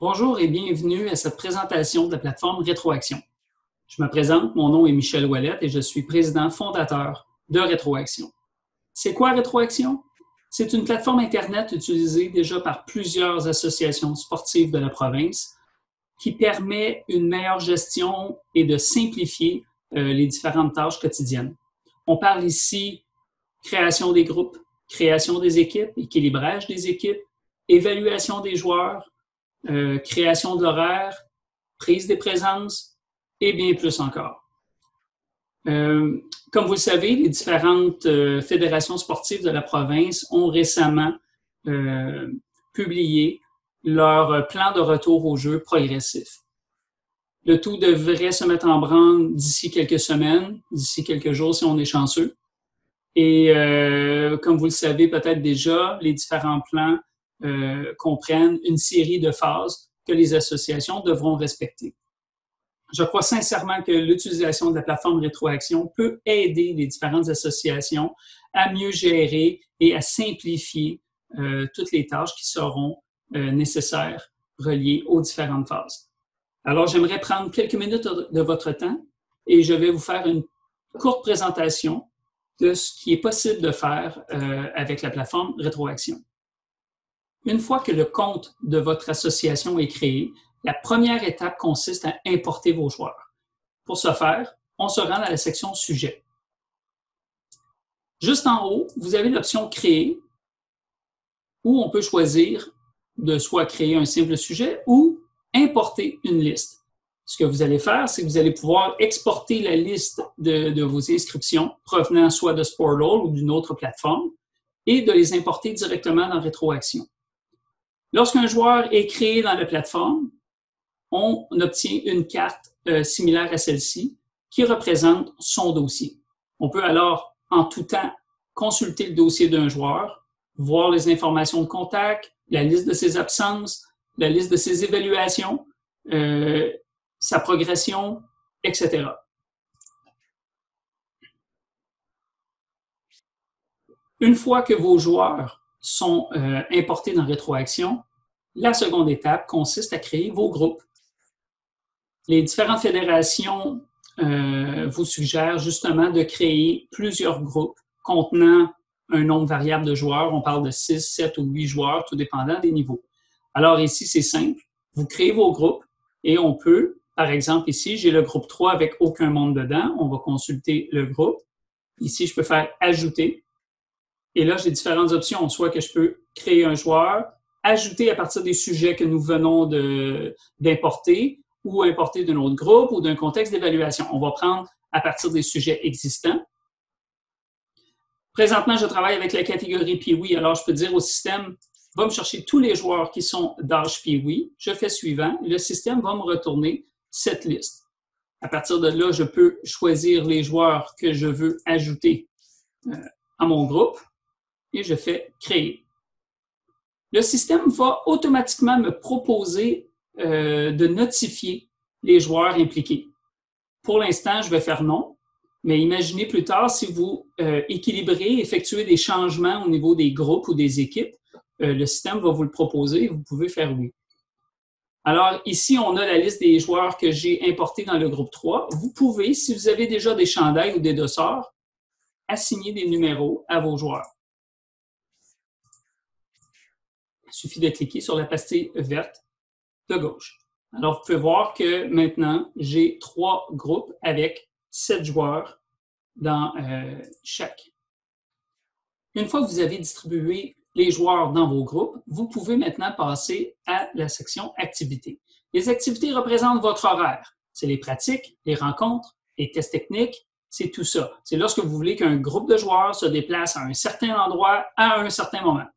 Bonjour et bienvenue à cette présentation de la plateforme Rétroaction. Je me présente, mon nom est Michel Ouellette et je suis président fondateur de Rétroaction. C'est quoi Rétroaction? C'est une plateforme Internet utilisée déjà par plusieurs associations sportives de la province qui permet une meilleure gestion et de simplifier les différentes tâches quotidiennes. On parle ici création des groupes, création des équipes, équilibrage des équipes, évaluation des joueurs, création de l'horaire, prise des présences et bien plus encore. Comme vous le savez, les différentes fédérations sportives de la province ont récemment publié leur plan de retour aux Jeux progressif. Le tout devrait se mettre en branle d'ici quelques semaines, d'ici quelques jours si on est chanceux. Et comme vous le savez peut-être déjà, les différents plans comprennent une série de phases que les associations devront respecter. Je crois sincèrement que l'utilisation de la plateforme Rétroaction peut aider les différentes associations à mieux gérer et à simplifier toutes les tâches qui seront nécessaires reliées aux différentes phases. Alors, j'aimerais prendre quelques minutes de votre temps et je vais vous faire une courte présentation de ce qui est possible de faire avec la plateforme Rétroaction. Une fois que le compte de votre association est créé, la première étape consiste à importer vos joueurs. Pour ce faire, on se rend à la section Sujet. Juste en haut, vous avez l'option Créer, où on peut choisir de soit créer un simple sujet ou importer une liste. Ce que vous allez faire, c'est que vous allez pouvoir exporter la liste de vos inscriptions provenant soit de Sportall ou d'une autre plateforme et de les importer directement dans Rétroaction. Lorsqu'un joueur est créé dans la plateforme, on obtient une carte similaire à celle-ci qui représente son dossier. On peut alors, en tout temps, consulter le dossier d'un joueur, voir les informations de contact, la liste de ses absences, la liste de ses évaluations, sa progression, etc. Une fois que vos joueurs sont importés dans Rétroaction, la seconde étape consiste à créer vos groupes. Les différentes fédérations vous suggèrent justement de créer plusieurs groupes contenant un nombre variable de joueurs. On parle de 6, 7 ou 8 joueurs, tout dépendant des niveaux. Alors ici, c'est simple. Vous créez vos groupes et on peut, par exemple ici, j'ai le groupe 3 avec aucun monde dedans. On va consulter le groupe. Ici, je peux faire « Ajouter ». Et là, j'ai différentes options. Soit que je peux créer un joueur, ajouter à partir des sujets que nous venons d'importer ou importer d'un autre groupe ou d'un contexte d'évaluation. On va prendre à partir des sujets existants. Présentement, je travaille avec la catégorie Pee-Wee. Alors, je peux dire au système, va me chercher tous les joueurs qui sont d'âge Pee-Wee. Je fais suivant. Le système va me retourner cette liste. À partir de là, je peux choisir les joueurs que je veux ajouter à mon groupe. Et je fais créer. Le système va automatiquement me proposer de notifier les joueurs impliqués. Pour l'instant, je vais faire non, mais imaginez plus tard si vous équilibrez, effectuez des changements au niveau des groupes ou des équipes, le système va vous le proposer et vous pouvez faire oui. Alors ici, on a la liste des joueurs que j'ai importés dans le groupe 3. Vous pouvez, si vous avez déjà des chandails ou des dossards, assigner des numéros à vos joueurs. Il suffit de cliquer sur la pastille verte de gauche. Alors, vous pouvez voir que maintenant, j'ai 3 groupes avec 7 joueurs dans chaque. Une fois que vous avez distribué les joueurs dans vos groupes, vous pouvez maintenant passer à la section Activités. Les activités représentent votre horaire. C'est les pratiques, les rencontres, les tests techniques, c'est tout ça. C'est lorsque vous voulez qu'un groupe de joueurs se déplace à un certain endroit à un certain moment.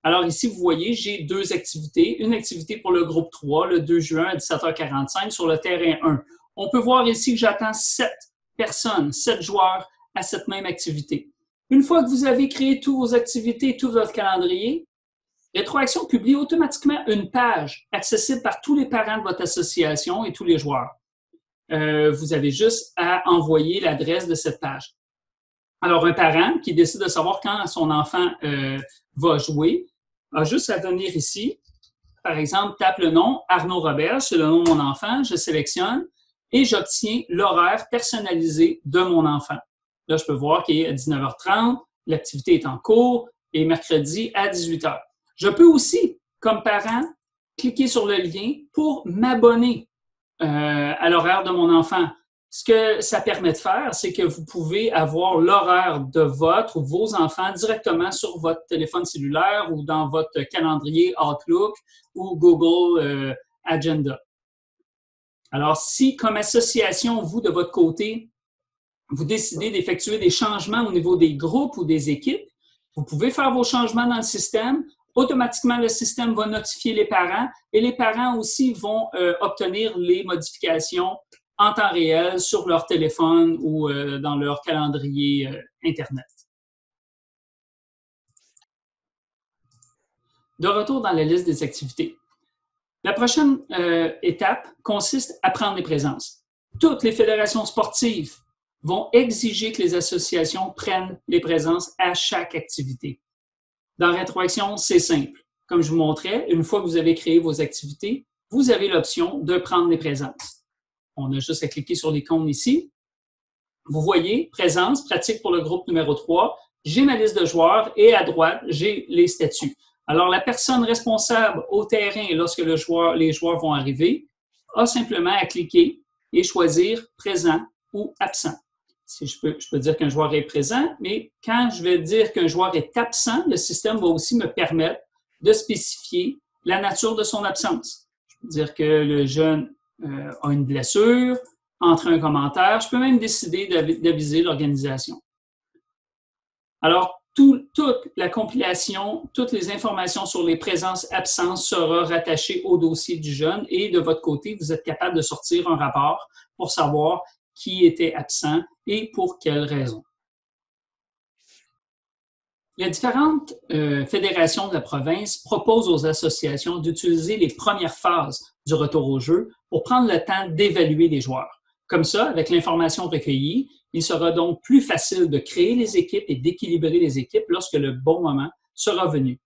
Alors ici, vous voyez, j'ai 2 activités. Une activité pour le groupe 3, le 2 juin à 17h45 sur le terrain 1. On peut voir ici que j'attends 7 personnes, 7 joueurs à cette même activité. Une fois que vous avez créé toutes vos activités, tout votre calendrier, Rétroaction publie automatiquement une page accessible par tous les parents de votre association et tous les joueurs. Vous avez juste à envoyer l'adresse de cette page. Alors, un parent qui décide de savoir quand son enfant va jouer a juste à venir ici, par exemple, tape le nom Arnaud Robert, c'est le nom de mon enfant, je sélectionne et j'obtiens l'horaire personnalisé de mon enfant. Là, je peux voir qu'il est à 19h30, l'activité est en cours et mercredi à 18h. Je peux aussi, comme parent, cliquer sur le lien pour m'abonner à l'horaire de mon enfant. Ce que ça permet de faire, c'est que vous pouvez avoir l'horaire de votre ou vos enfants directement sur votre téléphone cellulaire ou dans votre calendrier Outlook ou Google Agenda. Alors, si, comme association, vous, de votre côté, vous décidez d'effectuer des changements au niveau des groupes ou des équipes, vous pouvez faire vos changements dans le système. Automatiquement, le système va notifier les parents et les parents aussi vont obtenir les modifications en temps réel sur leur téléphone ou dans leur calendrier Internet. De retour dans la liste des activités. La prochaine étape consiste à prendre les présences. Toutes les fédérations sportives vont exiger que les associations prennent les présences à chaque activité. Dans Rétroaction, c'est simple. Comme je vous montrais, une fois que vous avez créé vos activités, vous avez l'option de prendre les présences. On a juste à cliquer sur l'icône ici. Vous voyez, présence, pratique pour le groupe numéro 3. J'ai ma liste de joueurs et à droite, j'ai les statuts. Alors, la personne responsable au terrain, lorsque les joueurs vont arriver, a simplement à cliquer et choisir présent ou absent. Si je peux dire qu'un joueur est présent, mais quand je vais dire qu'un joueur est absent, le système va aussi me permettre de spécifier la nature de son absence. Je peux dire que le jeune a une blessure, entrer un commentaire. Je peux même décider d'aviser l'organisation. Alors, toute la compilation, toutes les informations sur les présences-absences sera rattachée au dossier du jeune et de votre côté, vous êtes capable de sortir un rapport pour savoir qui était absent et pour quelles raisons. Les différentes fédérations de la province proposent aux associations d'utiliser les premières phases du retour au jeu pour prendre le temps d'évaluer les joueurs. Comme ça, avec l'information recueillie, il sera donc plus facile de créer les équipes et d'équilibrer les équipes lorsque le bon moment sera venu.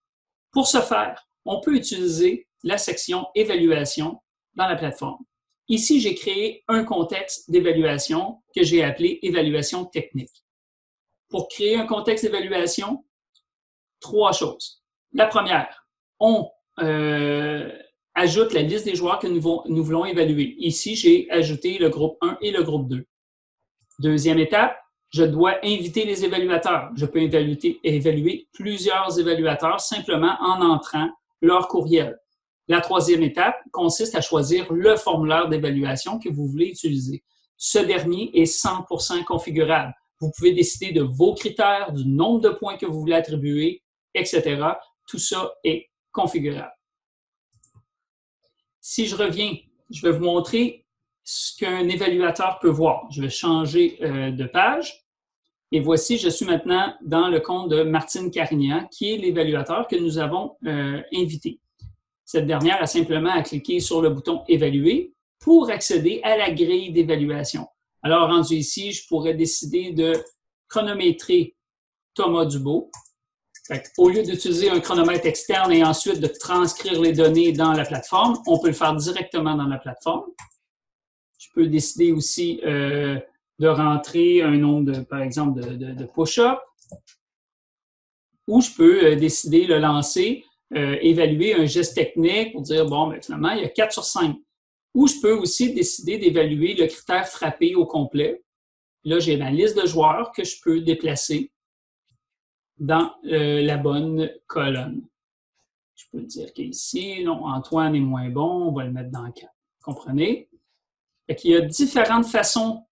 Pour ce faire, on peut utiliser la section « Évaluation » dans la plateforme. Ici, j'ai créé un contexte d'évaluation que j'ai appelé « Évaluation technique ». Pour créer un contexte d'évaluation, 3 choses. La première, on ajoute la liste des joueurs que nous voulons évaluer. Ici, j'ai ajouté le groupe 1 et le groupe 2. Deuxième étape, je dois inviter les évaluateurs. Je peux évaluer plusieurs évaluateurs simplement en entrant leur courriel. La troisième étape consiste à choisir le formulaire d'évaluation que vous voulez utiliser. Ce dernier est 100% configurable. Vous pouvez décider de vos critères, du nombre de points que vous voulez attribuer, etc. Tout ça est configurable. Si je reviens, je vais vous montrer ce qu'un évaluateur peut voir. Je vais changer de page. Et voici, je suis maintenant dans le compte de Martine Carignan, qui est l'évaluateur que nous avons invité. Cette dernière a simplement à cliquer sur le bouton « Évaluer » pour accéder à la grille d'évaluation. Alors, rendu ici, je pourrais décider de chronométrer Thomas Dubois. Au lieu d'utiliser un chronomètre externe et ensuite de transcrire les données dans la plateforme, on peut le faire directement dans la plateforme. Je peux décider aussi de rentrer un nombre, par exemple, de push-ups. Ou je peux décider de le lancer, évaluer un geste technique pour dire, bon, ben, finalement, il y a 4 sur 5. Ou je peux aussi décider d'évaluer le critère frappé au complet. Là, j'ai ma liste de joueurs que je peux déplacer dans la bonne colonne. Je peux dire qu'ici, non, Antoine est moins bon, on va le mettre dans 4. Vous comprenez? Il y a différentes façons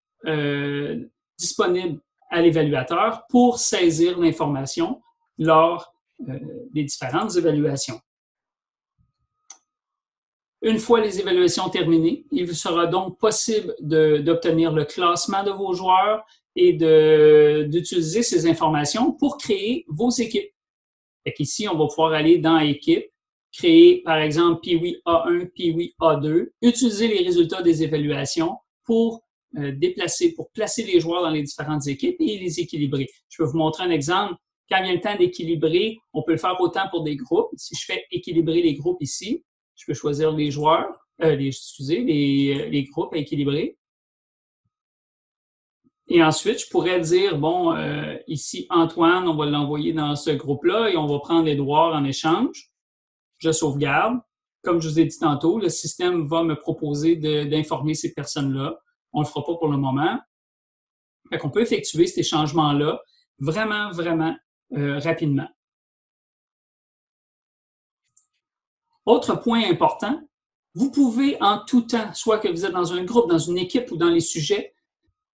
disponibles à l'évaluateur pour saisir l'information lors des différentes évaluations. Une fois les évaluations terminées, il vous sera donc possible d'obtenir le classement de vos joueurs et d'utiliser ces informations pour créer vos équipes. Ici, on va pouvoir aller dans Équipe, créer par exemple Pee-Wee A1, Pee-Wee A2, utiliser les résultats des évaluations pour placer les joueurs dans les différentes équipes et les équilibrer. Je peux vous montrer un exemple. Quand vient le temps d'équilibrer, on peut le faire autant pour des groupes. Si je fais équilibrer les groupes ici, Je peux choisir les joueurs, les groupes à équilibrer. Et ensuite, je pourrais dire, bon, ici, Antoine, on va l'envoyer dans ce groupe-là et on va prendre Édouard en échange. Je sauvegarde. Comme je vous ai dit tantôt, le système va me proposer d'informer ces personnes-là. On ne le fera pas pour le moment. Fait qu'on peut effectuer ces changements-là vraiment, vraiment rapidement. Autre point important, vous pouvez en tout temps, soit que vous êtes dans un groupe, dans une équipe ou dans les sujets,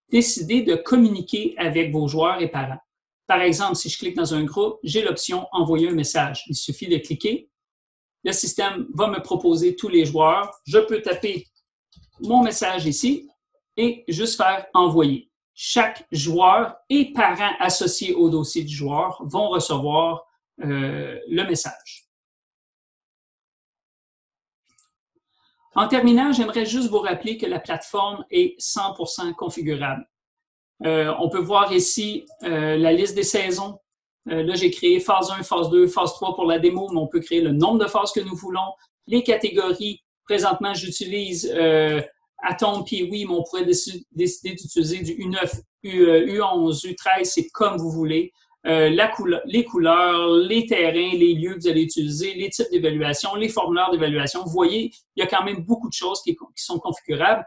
décider de communiquer avec vos joueurs et parents. Par exemple, si je clique dans un groupe, j'ai l'option « Envoyer un message ». Il suffit de cliquer. Le système va me proposer tous les joueurs. Je peux taper mon message ici et juste faire « Envoyer ». Chaque joueur et parent associé au dossier du joueur vont recevoir le message. En terminant, j'aimerais juste vous rappeler que la plateforme est 100% configurable. On peut voir ici la liste des saisons. Là, j'ai créé phase 1, phase 2, phase 3 pour la démo, mais on peut créer le nombre de phases que nous voulons. Les catégories, présentement, j'utilise Atom Pee-Wee, mais on pourrait décider d'utiliser du U9, U11, U13, c'est comme vous voulez. Les couleurs, les terrains, les lieux que vous allez utiliser, les types d'évaluation, les formulaires d'évaluation. Vous voyez, il y a quand même beaucoup de choses qui sont configurables.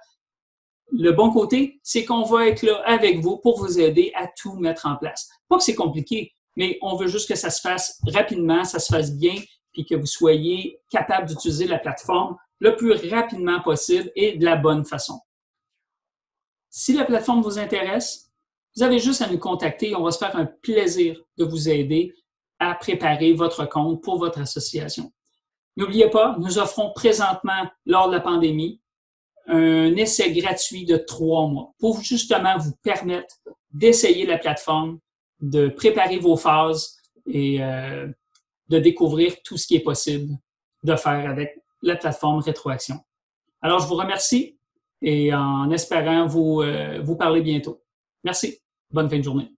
Le bon côté, c'est qu'on va être là avec vous pour vous aider à tout mettre en place. Pas que c'est compliqué, mais on veut juste que ça se fasse rapidement, ça se fasse bien, puis que vous soyez capable d'utiliser la plateforme le plus rapidement possible et de la bonne façon. Si la plateforme vous intéresse, vous avez juste à nous contacter. On va se faire un plaisir de vous aider à préparer votre compte pour votre association. N'oubliez pas, nous offrons présentement, lors de la pandémie, un essai gratuit de 3 mois pour justement vous permettre d'essayer la plateforme, de préparer vos phases et de découvrir tout ce qui est possible de faire avec la plateforme Rétroaction. Alors, je vous remercie et en espérant vous parler bientôt. Merci. Bonne fin de journée.